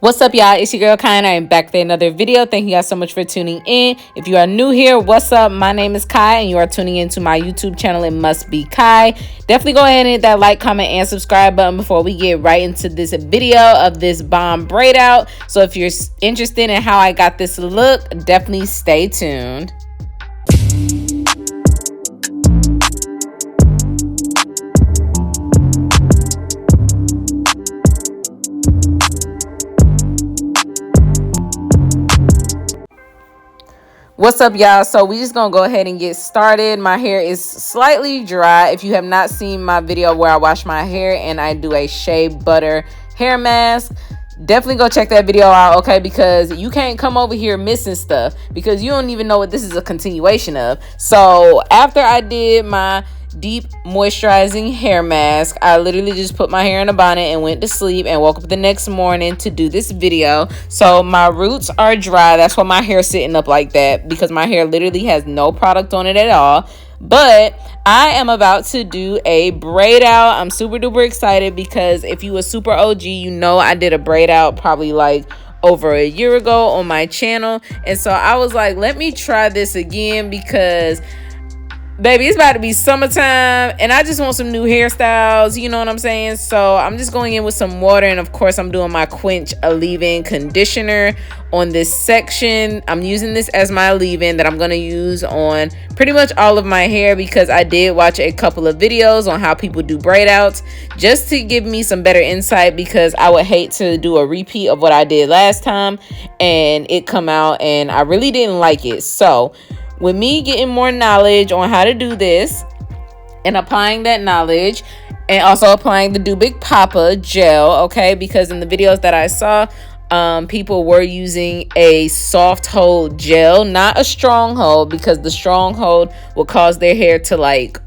What's up, y'all? It's your girl Kai, and I am back with another video. Thank you guys so much for tuning in. If you are new here, what's up? My name is Kai, and you are tuning into my YouTube channel. It must be Kai. Definitely go ahead and hit that like, comment, and subscribe button before we get right into this video of this bomb braid out. So if you're interested in how I got this look, definitely stay tuned. What's up, y'all? So we just gonna go ahead and get started. My hair is slightly dry. If you have not seen my video where I wash my hair and I do a shea butter hair mask, definitely go check that video out, okay? Because you can't come over here missing stuff because you don't even know what this is a continuation of. So after I did my deep moisturizing hair mask, I literally just put my hair in a bonnet and went to sleep and woke up the next morning to do this video. So my roots are dry. That's why my hair is sitting up like that, because my hair literally has no product on it at all. But I am about to do a braid out. I'm super duper excited because if you a super OG, you know I did a braid out probably like over a year ago on my channel. And so I was like, let me try this again because baby, it's about to be summertime and I just want some new hairstyles, you know what I'm saying? So I'm just going in with some water, and of course I'm doing my Quench a leave-in conditioner on this section. I'm using this as my leave-in that I'm going to use on pretty much all of my hair because I did watch a couple of videos on how people do braid outs just to give me some better insight, because I would hate to do a repeat of what I did last time and it come out and I really didn't like it. So with me getting more knowledge on how to do this and applying that knowledge, and also applying the Do Big Papa gel, okay, because in the videos that I saw, people were using a soft hold gel, not a strong hold, because the strong hold will cause their hair to like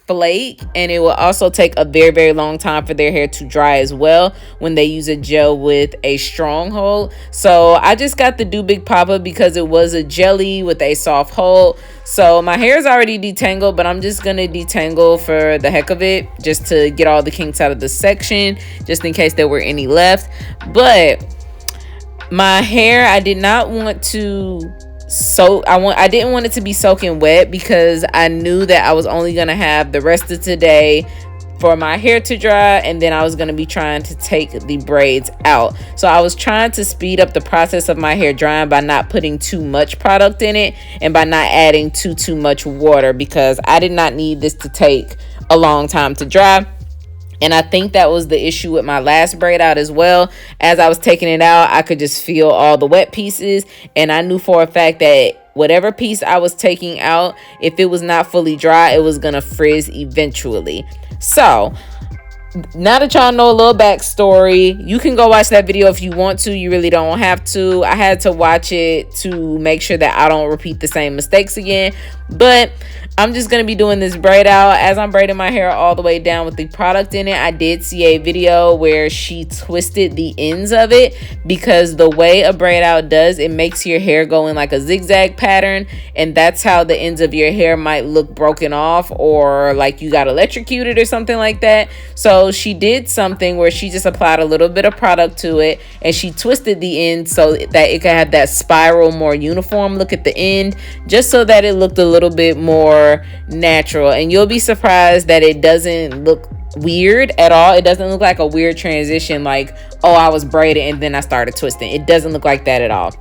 flake, and it will also take a very long time for their hair to dry as well when they use a gel with a strong hold. So I just got the Do Big Papa because it was a jelly with a soft hold. So my hair is already detangled, but I'm just gonna detangle for the heck of it, just to get all the kinks out of the section, just in case there were any left. But my hair, I did not want to I didn't want it to be soaking wet because I knew that I was only gonna have the rest of today for my hair to dry, and then I was going to be trying to take the braids out. So I was trying to speed up the process of my hair drying by not putting too much product in it and by not adding too much water, because I did not need this to take a long time to dry. And I think that was the issue with my last braid out as well. As I was taking it out, I could just feel all the wet pieces, and I knew for a fact that whatever piece I was taking out, if it was not fully dry, it was gonna frizz eventually. So now that y'all know a little backstory, you can go watch that video if you want to. You really don't have to. I had to watch it to make sure that I don't repeat the same mistakes again. But I'm just going to be doing this braid out. As I'm braiding my hair all the way down with the product in it, I did see a video where she twisted the ends of it, because the way a braid out does, it makes your hair go in like a zigzag pattern, and that's how the ends of your hair might look broken off or like you got electrocuted or something like that. So she did something where she just applied a little bit of product to it and she twisted the end so that it could have that spiral, more uniform look at the end, just so that it looked a little bit more natural. And you'll be surprised that it doesn't look weird at all. It doesn't look like a weird transition, like, oh, I was braided and then I started twisting. It doesn't look like that at all.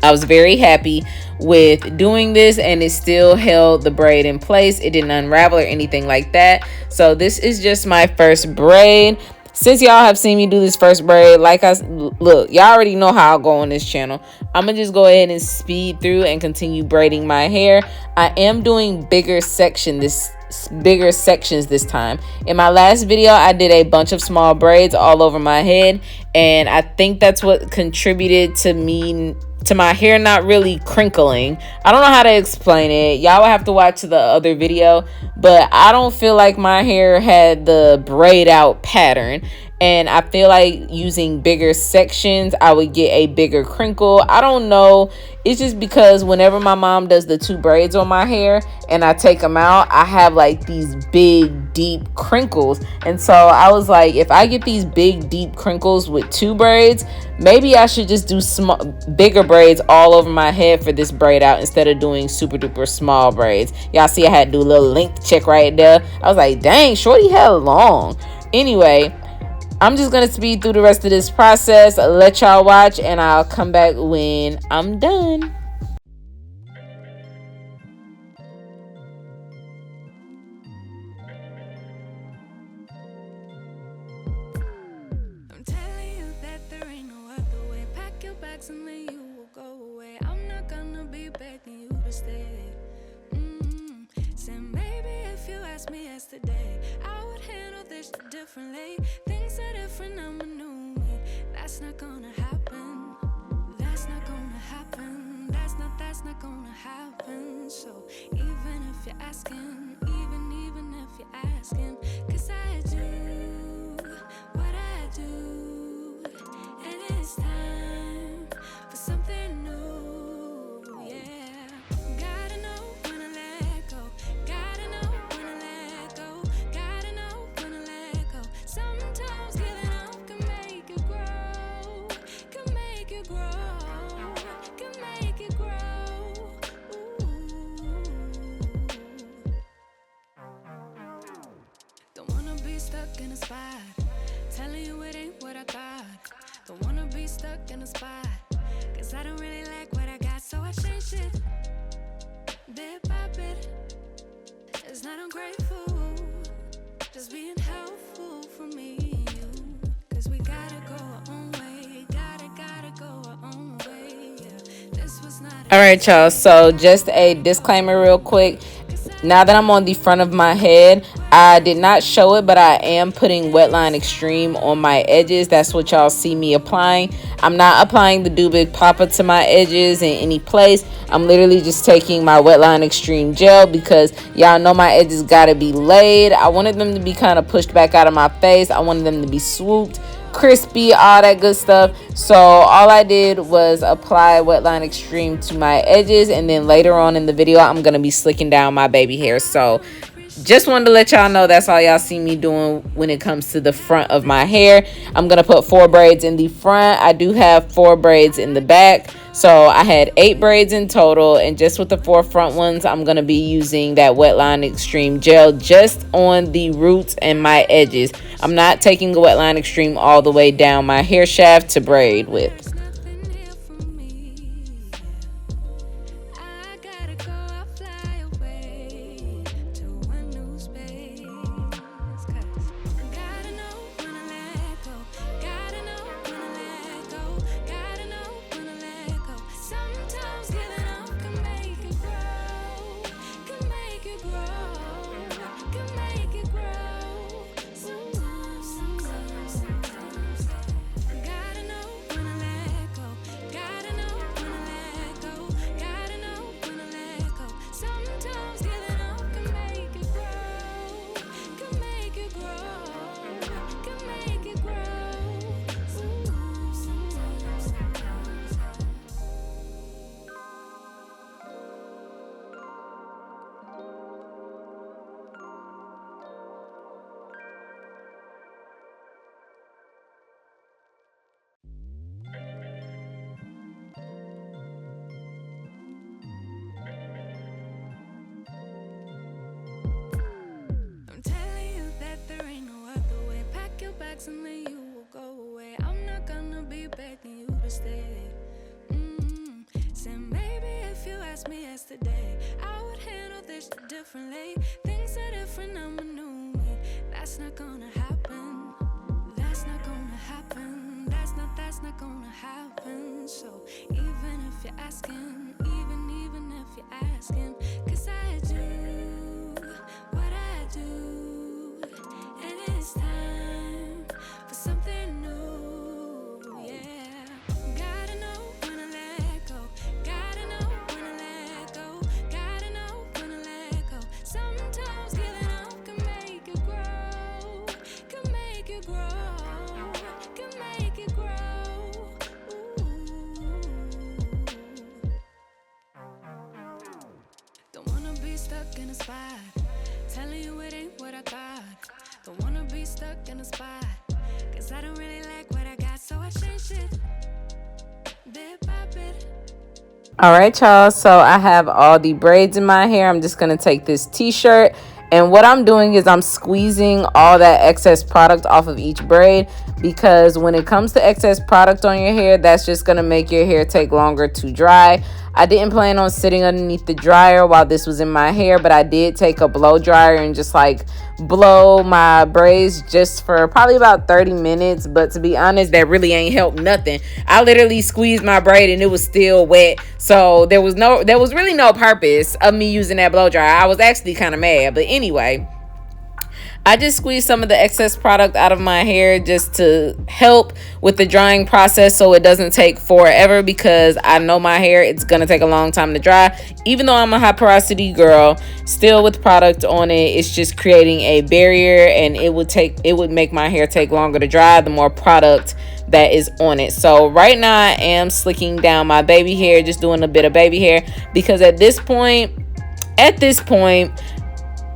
I was very happy with doing this, and it still held the braid in place. It didn't unravel or anything like that. So this is just my first braid. Since y'all have seen me do this first braid, look, y'all already know how I go on this channel. I'm gonna just go ahead and speed through and continue braiding my hair. I am doing bigger sections this time. In my last video, I did a bunch of small braids all over my head, and I think that's what contributed to my hair not really crinkling. I don't know how to explain it. Y'all will have to watch the other video, but I don't feel like my hair had the braid out pattern. and I feel like using bigger sections I would get a bigger crinkle. I don't know, it's just because whenever my mom does the 2 braids on my hair and I take them out, I have like these big deep crinkles. And so I was like, if I get these big deep crinkles with 2 braids, maybe I should just do bigger braids all over my head for this braid out instead of doing super duper small braids. Y'all see I had to do a little length check right there. I was like, dang, shorty hella long. Anyway, I'm just gonna speed through the rest of this process, let y'all watch, and I'll come back when I'm done. I'm telling you that there ain't no other way. Pack your bags and then you will go away. I'm not gonna be begging you to stay. Said maybe if you asked me yesterday, I would handle this differently. Things are different, I'm a new me. That's not gonna happen. That's not gonna happen. That's not gonna happen. So even if you're asking, even if you're asking, 'cause I do what I do, and it's time for something new. Yeah, gotta know when to let go. Gotta know when to let go. Gotta know when to let go. Sometimes giving up can make you grow. Can make you grow. Can make you grow. Ooh. Don't wanna be stuck in a spot, telling you it ain't what I thought. Don't wanna be stuck in a spot, 'cause I don't really like what I got, so I changed it bit by bit. It's not ungrateful, just being helpful for me and you. 'Cause we gotta go our own way, gotta go our own way. Yeah, this was not. All right, y'all, so just a disclaimer real quick. Now that I'm on the front of my head, I did not show it, but I am putting Wetline Extreme on my edges. That's what y'all see me applying. I'm not applying the Do Big Papa to my edges in any place. I'm literally just taking my Wetline Extreme gel because y'all know my edges gotta be laid. I wanted them to be kind of pushed back out of my face. I wanted them to be swooped, crispy, all that good stuff. So all I did was apply Wetline Extreme to my edges, and then later on in the video I'm gonna be slicking down my baby hair. So just wanted to let y'all know that's all y'all see me doing when it comes to the front of my hair. I'm gonna put 4 braids in the front. I do have 4 braids in the back, so I had 8 braids in total, and just with the 4 front ones I'm gonna be using that Wetline Extreme gel just on the roots and my edges. I'm not taking the Wetline Extreme all the way down my hair shaft to braid with. And then you will go away. I'm not gonna be begging you to stay. Said maybe if you asked me yesterday, I would handle this differently. Things are different, I'm a new me. That's not gonna happen. That's not gonna happen. That's not gonna happen. So even if you're asking, even if you're asking, 'cause I do what I do, and it's time for something new. Yeah, gotta know when to let go. Gotta know when to let go. Gotta know when to let go. Sometimes giving up can make you grow. Can make you grow. stuck in a spot. Telling you it ain't what I thought. Don't wanna be stuck in a spot. Cause I don't really like what I got, so I changed it bit by bit. All right, y'all, so I have all the braids in my hair. I'm just gonna take this t-shirt, and what I'm doing is I'm squeezing all that excess product off of each braid, because when it comes to excess product on your hair, that's just gonna make your hair take longer to dry. I didn't plan on sitting underneath the dryer while this was in my hair, but I did take a blow dryer and just like blow my braids just for probably about 30 minutes. But to be honest, that really ain't helped nothing. I literally squeezed my braid and it was still wet. So there was really no purpose of me using that blow dryer. I was actually kind of mad. But anyway, I just squeezed some of the excess product out of my hair just to help with the drying process so it doesn't take forever, because I know my hair, it's going to take a long time to dry. Even though I'm a high porosity girl, still with product on it, it's just creating a barrier, and it would make my hair take longer to dry the more product that is on it. So right now I am slicking down my baby hair, just doing a bit of baby hair, because at this point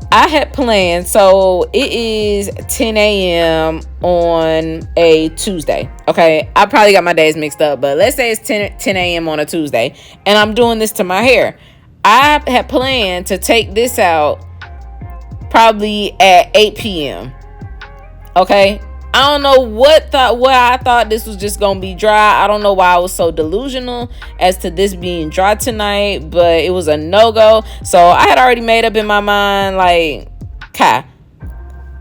I had planned, so it is 10 a.m. on a Tuesday. Okay, I probably got my days mixed up, but let's say it's 10 a.m. on a Tuesday, and I'm doing this to my hair. I had planned to take this out probably at 8 p.m. Okay, I don't know why I thought this was just gonna be dry. I don't know why I was so delusional as to this being dry tonight, but it was a no-go. So I had already made up in my mind, like, Kai,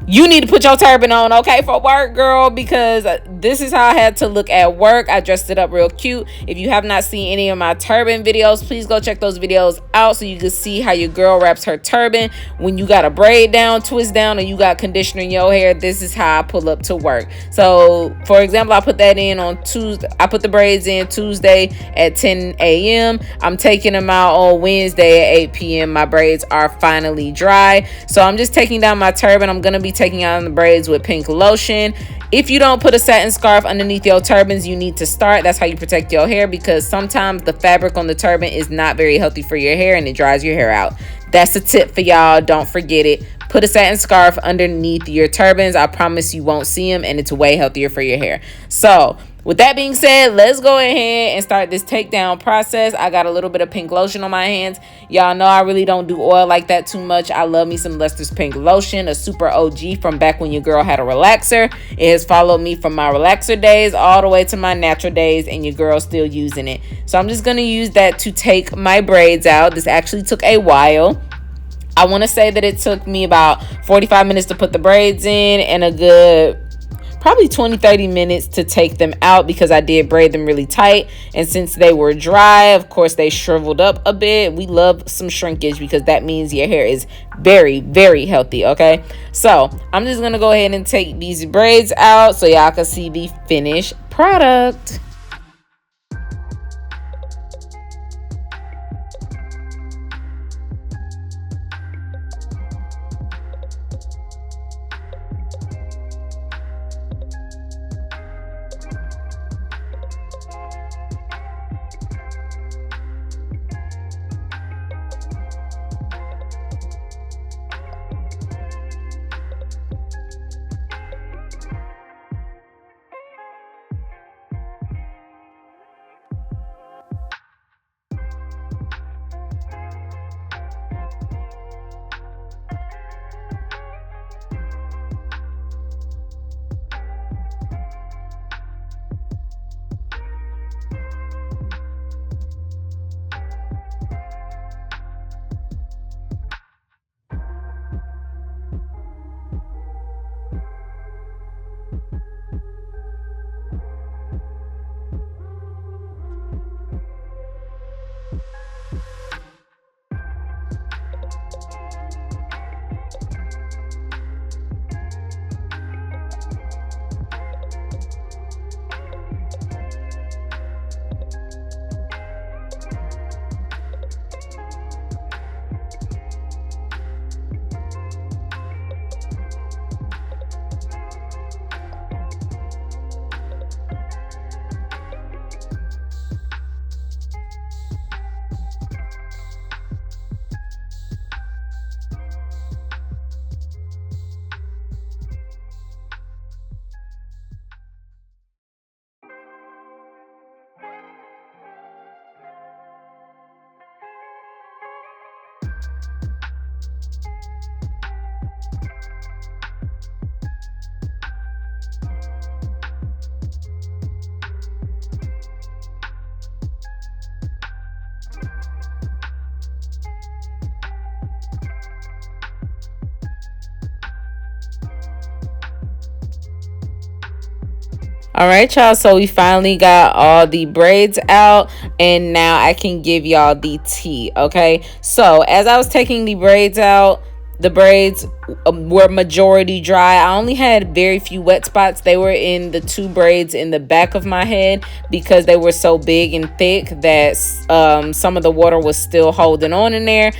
you need to put your turban on, okay, for work, girl, because this is how I had to look at work. I dressed it up real cute. If you have not seen any of my turban videos, please go check those videos out so you can see how your girl wraps her turban when you got a braid down, twist down, and you got conditioner in your hair. This is how I pull up to work. So, for example, I put that in on Tuesday. I put the braids in Tuesday at 10 a.m. I'm taking them out on Wednesday at 8 p.m. My braids are finally dry. So I'm just taking down my turban. I'm going to be taking out the braids with pink lotion. If you don't put a satin scarf underneath your turbans, you need to start. That's how you protect your hair, because sometimes the fabric on the turban is not very healthy for your hair and it dries your hair out. That's a tip for y'all. Don't forget it. Put a satin scarf underneath your turbans. I promise you won't see them, and it's way healthier for your hair. So with that being said, let's go ahead and start this takedown process. I got a little bit of pink lotion on my hands. Y'all know I really don't do oil like that too much. I love me some Lester's pink lotion, a super OG from back when your girl had a relaxer. It has followed me from my relaxer days all the way to my natural days, and your girl's still using it. So I'm just going to use that to take my braids out. This actually took a while. I want to say that it took me about 45 minutes to put the braids in, and a good probably 20-30 minutes to take them out, because I did braid them really tight, and since they were dry, of course they shriveled up a bit. We love some shrinkage because that means your hair is very, very healthy. Okay, so I'm just gonna go ahead and take these braids out so y'all can see the finished product. All right, y'all. So we finally got all the braids out, and now I can give y'all the tea. Okay. So as I was taking the braids out, the braids were majority dry. I only had very few wet spots. They were in the two braids in the back of my head because they were so big and thick that some of the water was still holding on in there.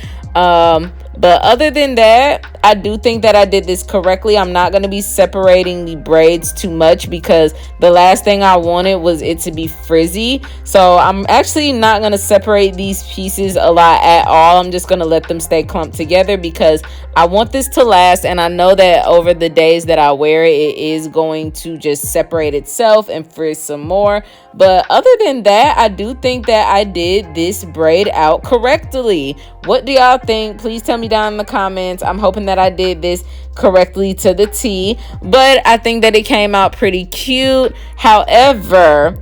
But other than that, I do think that I did this correctly. I'm not going to be separating the braids too much because the last thing I wanted was it to be frizzy. So I'm actually not going to separate these pieces a lot at all. I'm just going to let them stay clumped together because I want this to last, and I know that over the days that I wear it, it is going to just separate itself and frizz some more. But other than that, I do think that I did this braid out correctly. What do y'all think? Please tell me down in the comments. I'm hoping that I did this correctly to the T, but I think that it came out pretty cute. However,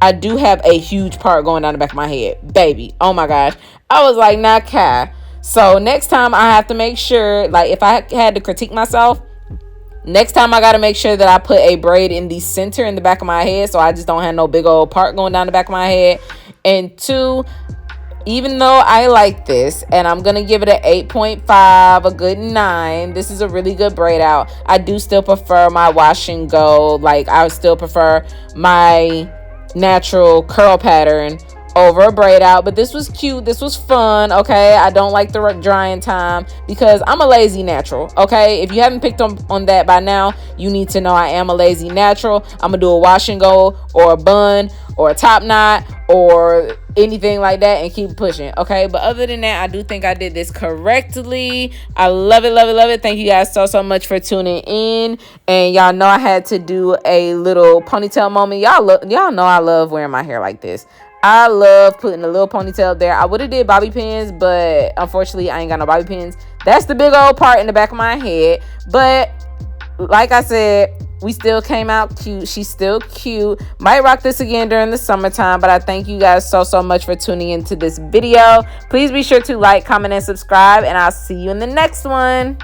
I do have a huge part going down the back of my head, baby. Oh my gosh. I was like, nah, Kai. So next time I have to make sure, like if I had to critique myself, next time I got to make sure that I put a braid in the center in the back of my head so I just don't have no big old part going down the back of my head. And two, even though I like this and I'm going to give it an 8.5, a good 9, this is a really good braid out. I do still prefer my wash and go. Like I would still prefer my natural curl pattern over a braid out, but this was cute. This was fun. Okay, I don't like the drying time because I'm a lazy natural. Okay, if you haven't picked on that by now, you need to know I am a lazy natural. I'm gonna do a wash and go or a bun or a top knot or anything like that and keep pushing. Okay, but other than that, I do think I did this correctly. I love it, love it, love it. Thank you guys so much for tuning in, and y'all know I had to do a little ponytail moment. Y'all know I love wearing my hair like this. I love putting a little ponytail there. I would have did bobby pins, but unfortunately I ain't got no bobby pins. That's the big old part in the back of my head. But like I said, we still came out cute. She's still cute. Might rock this again during the summertime, but I thank you guys so much for tuning into this video. Please be sure to like, comment, and subscribe, and I'll see you in the next one.